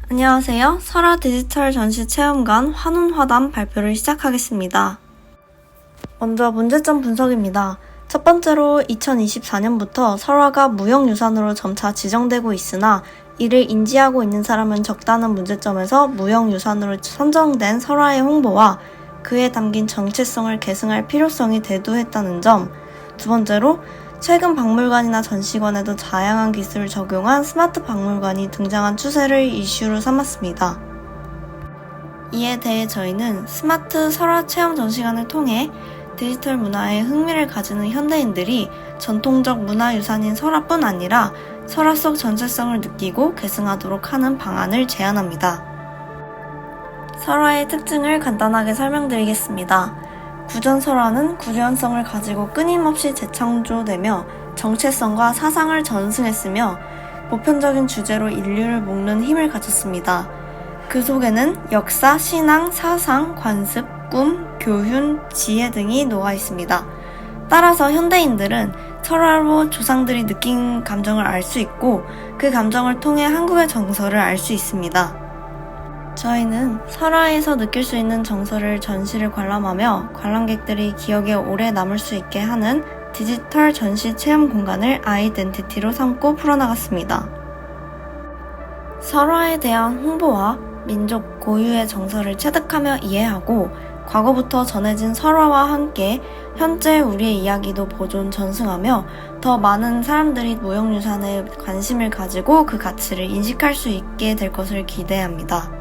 안녕하세요. 설화 디지털 전시 체험관 환혼화담 발표를 시작하겠습니다. 먼저 문제점 분석입니다. 첫 번째로 2024년부터 설화가 무형유산으로 점차 지정되고 있으나 이를 인지하고 있는 사람은 적다는 문제점에서 무형유산으로 선정된 설화의 홍보와 그에 담긴 정체성을 계승할 필요성이 대두했다는 점. 두 번째로 최근 박물관이나 전시관에도 다양한 기술을 적용한 스마트 박물관이 등장한 추세를 이슈로 삼았습니다. 이에 대해 저희는 스마트 설화 체험 전시관을 통해 디지털 문화에 흥미를 가지는 현대인들이 전통적 문화유산인 설화뿐 아니라 설화 속 정체성을 느끼고 계승하도록 하는 방안을 제안합니다. 설화의 특징을 간단하게 설명드리겠습니다. 구전 설화는 구현성을 가지고 끊임없이 재창조되며 정체성과 사상을 전승했으며 보편적인 주제로 인류를 묶는 힘을 가졌습니다. 그 속에는 역사, 신앙, 사상, 관습, 꿈, 교훈, 지혜 등이 녹아 있습니다. 따라서 현대인들은 설화로 조상들이 느낀 감정을 알 수 있고 그 감정을 통해 한국의 정서를 알 수 있습니다. 저희는 설화에서 느낄 수 있는 정서를 전시를 관람하며 관람객들이 기억에 오래 남을 수 있게 하는 디지털 전시 체험 공간을 아이덴티티로 삼고 풀어나갔습니다. 설화에 대한 홍보와 민족 고유의 정서를 체득하며 이해하고 과거부터 전해진 설화와 함께 현재 우리의 이야기도 보존 전승하며 더 많은 사람들이 무형유산에 관심을 가지고 그 가치를 인식할 수 있게 될 것을 기대합니다.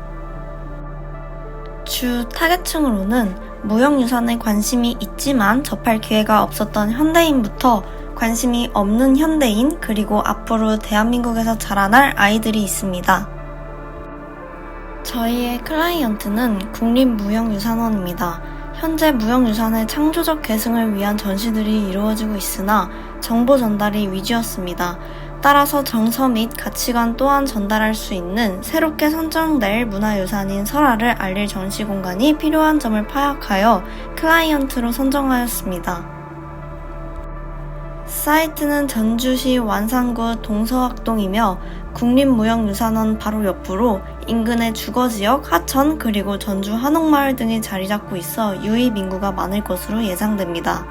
주 타겟층으로는 무형유산에 관심이 있지만 접할 기회가 없었던 현대인부터 관심이 없는 현대인 그리고 앞으로 대한민국에서 자라날 아이들이 있습니다. 저희의 클라이언트는 국립무형유산원입니다. 현재 무형유산의 창조적 계승을 위한 전시들이 이루어지고 있으나 정보 전달이 위주였습니다. 따라서 정서 및 가치관 또한 전달할 수 있는 새롭게 선정될 문화유산인 설화를 알릴 전시 공간이 필요한 점을 파악하여 클라이언트로 선정하였습니다. 사이트는 전주시 완산구 동서학동이며 국립무형유산원 바로 옆으로 인근의 주거지역 하천 그리고 전주 한옥마을 등이 자리 잡고 있어 유입 인구가 많을 것으로 예상됩니다.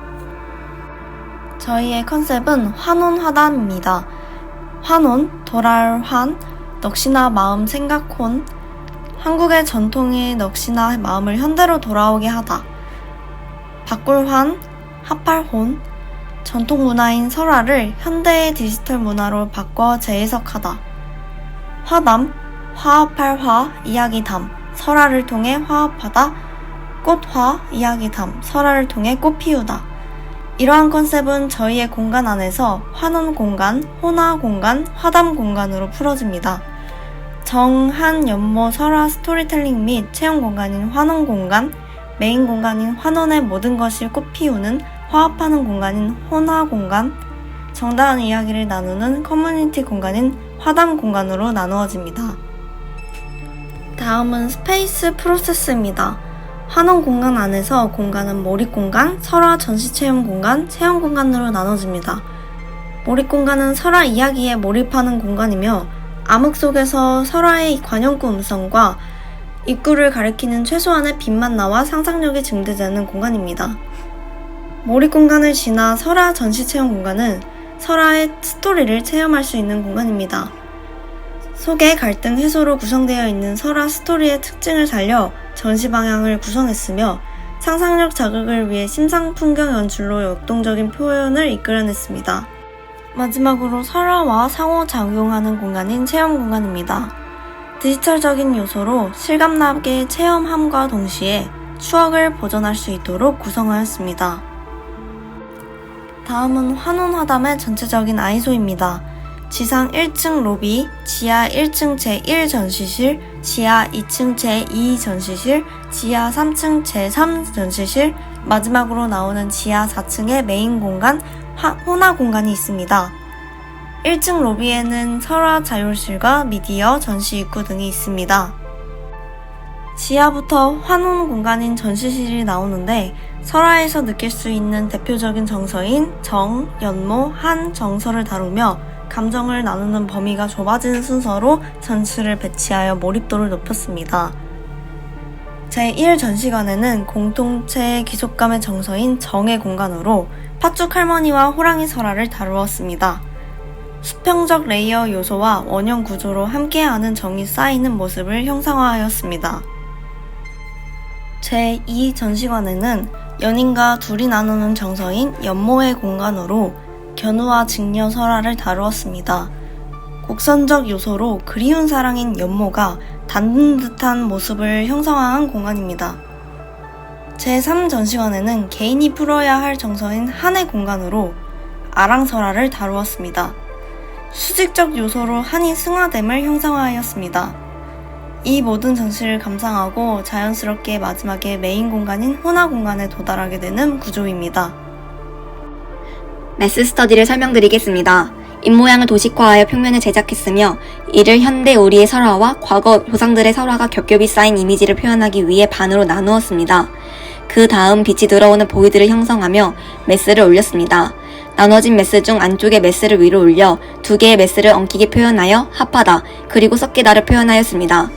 저희의 컨셉은 환혼화담입니다. 환혼, 돌아올 환, 넋이나 마음 생각 혼, 한국의 전통의 넋이나 마음을 현대로 돌아오게 하다. 바꿀 환, 합할 혼, 전통 문화인 설화를 현대의 디지털 문화로 바꿔 재해석하다. 화담, 화합할 화, 이야기담, 설화를 통해 화합하다. 꽃화, 이야기담, 설화를 통해 꽃 피우다. 이러한 컨셉은 저희의 공간 안에서 환혼 공간, 혼화 공간, 화담 공간으로 풀어집니다. 정한 연모 설화 스토리텔링 및 체험 공간인 환혼 공간, 메인 공간인 환혼의 모든 것이 꽃 피우는 화합하는 공간인 혼화 공간, 정다운 이야기를 나누는 커뮤니티 공간인 화담 공간으로 나누어집니다. 다음은 스페이스 프로세스입니다. 환혼 공간 안에서 공간은 몰입 공간, 설화 전시 체험 공간, 체험 공간으로 나눠집니다. 몰입 공간은 설화 이야기에 몰입하는 공간이며 암흑 속에서 설화의 관용구 음성과 입구를 가리키는 최소한의 빛만 나와 상상력이 증대되는 공간입니다. 몰입 공간을 지나 설화 전시 체험 공간은 설화의 스토리를 체험할 수 있는 공간입니다. 소개 갈등 해소로 구성되어 있는 설화 스토리의 특징을 살려 전시 방향을 구성했으며 상상력 자극을 위해 심상 풍경 연출로 역동적인 표현을 이끌어냈습니다. 마지막으로 설화와 상호작용하는 공간인 체험 공간입니다. 디지털적인 요소로 실감나게 체험함과 동시에 추억을 보존할 수 있도록 구성하였습니다. 다음은 환혼화담의 전체적인 아이소입니다. 지상 1층 로비, 지하 1층 제1 전시실, 지하 2층 제2 전시실, 지하 3층 제3 전시실, 마지막으로 나오는 지하 4층의 메인 공간, 혼화 공간이 있습니다. 1층 로비에는 설화 자율실과 미디어, 전시 입구 등이 있습니다. 지하부터 환혼 공간인 전시실이 나오는데 설화에서 느낄 수 있는 대표적인 정서인 정, 연모, 한 정서를 다루며 감정을 나누는 범위가 좁아지는 순서로 전시를 배치하여 몰입도를 높였습니다. 제1전시관에는 공동체의 귀속감의 정서인 정의 공간으로 팥죽 할머니와 호랑이 설화를 다루었습니다. 수평적 레이어 요소와 원형 구조로 함께하는 정이 쌓이는 모습을 형상화하였습니다. 제2전시관에는 연인과 둘이 나누는 정서인 연모의 공간으로 견우와 직녀 설화를 다루었습니다. 곡선적 요소로 그리운 사랑인 연모가 닿는 듯한 모습을 형상화한 공간입니다. 제3전시관에는 개인이 풀어야 할 정서인 한의 공간으로 아랑설화를 다루었습니다. 수직적 요소로 한이 승화됨을 형상화하였습니다. 이 모든 전시를 감상하고 자연스럽게 마지막에 메인 공간인 혼화 공간에 도달하게 되는 구조입니다. 메스 스터디를 설명드리겠습니다. 입모양을 도식화하여 평면을 제작했으며 이를 현대 우리의 설화와 과거 조상들의 설화가 겹겹이 쌓인 이미지를 표현하기 위해 반으로 나누었습니다. 그 다음 빛이 들어오는 보이드를 형성하며 메스를 올렸습니다. 나눠진 메스 중 안쪽의 메스를 위로 올려 두 개의 메스를 엉키게 표현하여 합하다 그리고 섞이다를 표현하였습니다.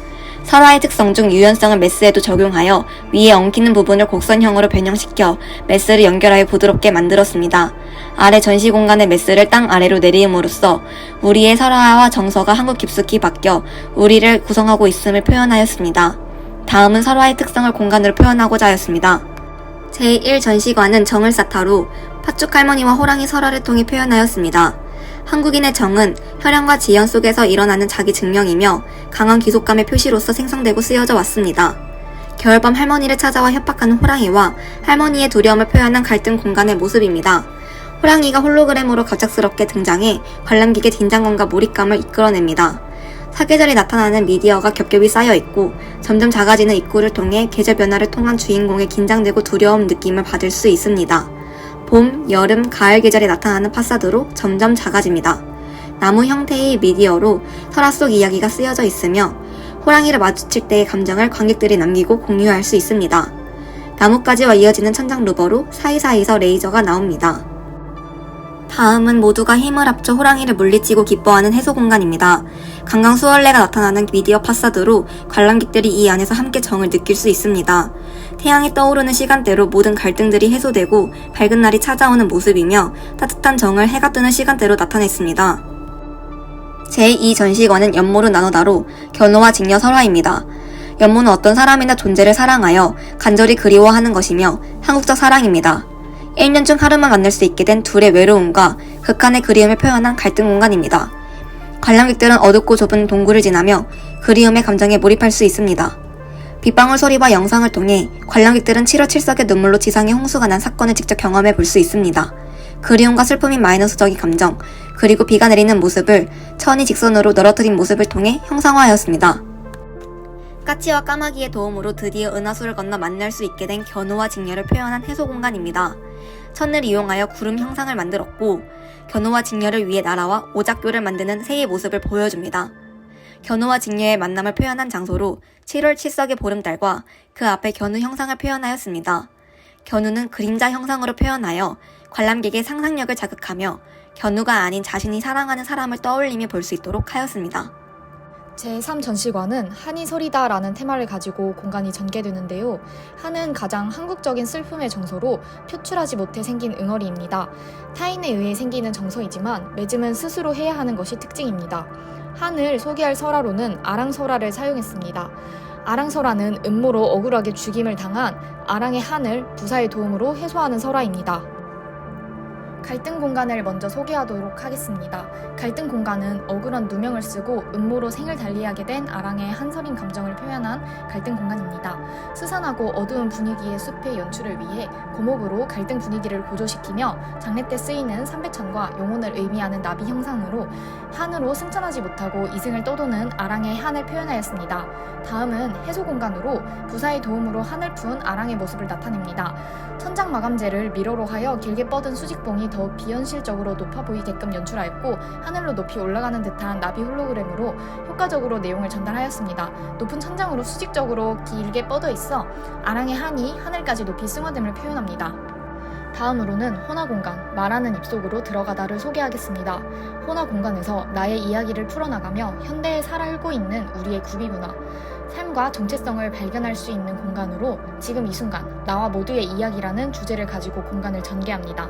설화의 특성 중 유연성을 메스에도 적용하여 위에 엉키는 부분을 곡선형으로 변형시켜 메스를 연결하여 부드럽게 만들었습니다. 아래 전시 공간의 메스를 땅 아래로 내리음으로써 우리의 설화와 정서가 한국 깊숙이 바뀌어 우리를 구성하고 있음을 표현하였습니다. 다음은 설화의 특성을 공간으로 표현하고자 하였습니다. 제1전시관은 정을 사타로 팥죽 할머니와 호랑이 설화를 통해 표현하였습니다. 한국인의 정은 혈연과 지연 속에서 일어나는 자기 증명이며 강한 귀속감의 표시로서 생성되고 쓰여져 왔습니다. 겨울밤 할머니를 찾아와 협박하는 호랑이와 할머니의 두려움을 표현한 갈등 공간의 모습입니다. 호랑이가 홀로그램으로 갑작스럽게 등장해 관람객의 긴장감과 몰입감을 이끌어냅니다. 사계절이 나타나는 미디어가 겹겹이 쌓여있고 점점 작아지는 입구를 통해 계절 변화를 통한 주인공의 긴장되고 두려움 느낌을 받을 수 있습니다. 봄, 여름, 가을 계절에 나타나는 파사드로 점점 작아집니다. 나무 형태의 미디어로 설화 속 이야기가 쓰여져 있으며 호랑이를 마주칠 때의 감정을 관객들이 남기고 공유할 수 있습니다. 나뭇가지와 이어지는 천장 루버로 사이사이에서 레이저가 나옵니다. 다음은 모두가 힘을 합쳐 호랑이를 물리치고 기뻐하는 해소 공간입니다. 강강수월래가 나타나는 미디어 파사드로 관람객들이 이 안에서 함께 정을 느낄 수 있습니다. 태양이 떠오르는 시간대로 모든 갈등들이 해소되고 밝은 날이 찾아오는 모습이며 따뜻한 정을 해가 뜨는 시간대로 나타냈습니다. 제2전시관은 연모로 나누다로 견우와 직녀 설화입니다. 연모는 어떤 사람이나 존재를 사랑하여 간절히 그리워하는 것이며 한국적 사랑입니다. 1년 중 하루만 만날 수 있게 된 둘의 외로움과 극한의 그리움을 표현한 갈등 공간입니다. 관람객들은 어둡고 좁은 동굴을 지나며 그리움의 감정에 몰입할 수 있습니다. 빗방울 소리와 영상을 통해 관람객들은 7월 7석의 눈물로 지상에 홍수가 난 사건을 직접 경험해 볼 수 있습니다. 그리움과 슬픔인 마이너스적인 감정, 그리고 비가 내리는 모습을 천이 직선으로 떨어뜨린 모습을 통해 형상화하였습니다. 까치와 까마귀의 도움으로 드디어 은하수를 건너 만날 수 있게 된 견우와 직녀를 표현한 해소 공간입니다. 천을 이용하여 구름 형상을 만들었고 견우와 직녀를 위해 날아와 오작교를 만드는 새의 모습을 보여줍니다. 견우와 직녀의 만남을 표현한 장소로 7월 7석의 보름달과 그 앞에 견우 형상을 표현하였습니다. 견우는 그림자 형상으로 표현하여 관람객의 상상력을 자극하며 견우가 아닌 자신이 사랑하는 사람을 떠올리며 볼 수 있도록 하였습니다. 제3전시관은 한이 서리다라는 테마를 가지고 공간이 전개되는데요. 한은 가장 한국적인 슬픔의 정서로 표출하지 못해 생긴 응어리입니다. 타인에 의해 생기는 정서이지만 맺음은 스스로 해야 하는 것이 특징입니다. 한을 소개할 설화로는 아랑설화를 사용했습니다. 아랑설화는 음모로 억울하게 죽임을 당한 아랑의 한을 부사의 도움으로 해소하는 설화입니다. 갈등 공간을 먼저 소개하도록 하겠습니다. 갈등 공간은 억울한 누명을 쓰고 음모로 생을 달리하게 된 아랑의 한서린 감정을 표현한 갈등 공간입니다. 스산하고 어두운 분위기의 숲의 연출을 위해 고목으로 갈등 분위기를 고조시키며 장례 때 쓰이는 삼배천과 영혼을 의미하는 나비 형상으로 한으로 승천하지 못하고 이승을 떠도는 아랑의 한을 표현하였습니다. 다음은 해소 공간으로 부사의 도움으로 한을 푼 아랑의 모습을 나타냅니다. 천장 마감재를 미러로 하여 길게 뻗은 수직봉이 더욱 비현실적으로 높아 보이게끔 연출하였고 하늘로 높이 올라가는 듯한 나비 홀로그램으로 효과적으로 내용을 전달하였습니다. 높은 천장으로 수직적으로 길게 뻗어 있어 아랑의 한이 하늘까지 높이 승화됨을 표현합니다. 다음으로는 호나 공간, 말하는 입속으로 들어가다를 소개하겠습니다. 호나 공간에서 나의 이야기를 풀어나가며 현대에 살아가고 있는 우리의 구비문화, 삶과 정체성을 발견할 수 있는 공간으로 지금 이 순간 나와 모두의 이야기라는 주제를 가지고 공간을 전개합니다.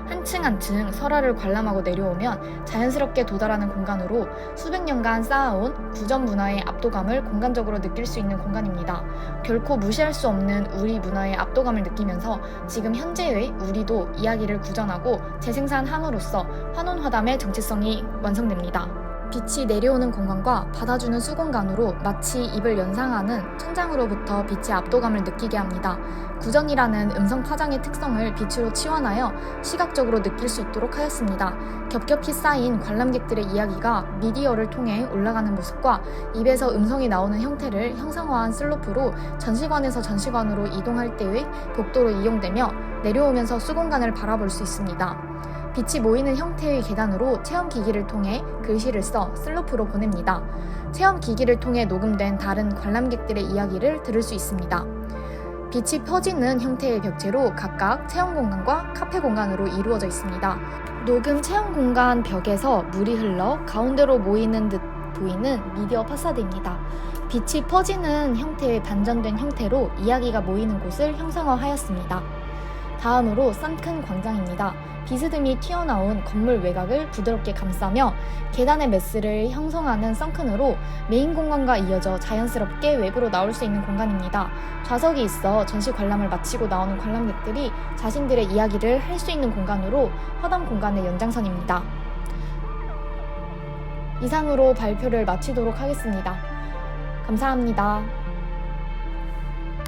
한층 한층 설화를 관람하고 내려오면 자연스럽게 도달하는 공간으로 수백 년간 쌓아온 구전 문화의 압도감을 공간적으로 느낄 수 있는 공간입니다. 결코 무시할 수 없는 우리 문화의 압도감을 느끼면서 지금 현재의 우리도 이야기를 구전하고 재생산함으로써 환혼화담의 정체성이 완성됩니다. 빛이 내려오는 공간과 받아주는 수공간으로 마치 입을 연상하는 천장으로부터 빛의 압도감을 느끼게 합니다. 구전이라는 음성 파장의 특성을 빛으로 치환하여 시각적으로 느낄 수 있도록 하였습니다. 겹겹이 쌓인 관람객들의 이야기가 미디어를 통해 올라가는 모습과 입에서 음성이 나오는 형태를 형상화한 슬로프로 전시관에서 전시관으로 이동할 때의 복도로 이용되며 내려오면서 수공간을 바라볼 수 있습니다. 빛이 모이는 형태의 계단으로 체험기기를 통해 글씨를 써 슬로프로 보냅니다. 체험기기를 통해 녹음된 다른 관람객들의 이야기를 들을 수 있습니다. 빛이 퍼지는 형태의 벽체로 각각 체험공간과 카페 공간으로 이루어져 있습니다. 녹음 체험공간 벽에서 물이 흘러 가운데로 모이는 듯 보이는 미디어 파사드입니다. 빛이 퍼지는 형태의 반전된 형태로 이야기가 모이는 곳을 형상화하였습니다. 다음으로 썬큰 광장입니다. 비스듬히 튀어나온 건물 외곽을 부드럽게 감싸며 계단의 메스를 형성하는 썬큰으로 메인 공간과 이어져 자연스럽게 외부로 나올 수 있는 공간입니다. 좌석이 있어 전시 관람을 마치고 나오는 관람객들이 자신들의 이야기를 할 수 있는 공간으로 화담 공간의 연장선입니다. 이상으로 발표를 마치도록 하겠습니다. 감사합니다.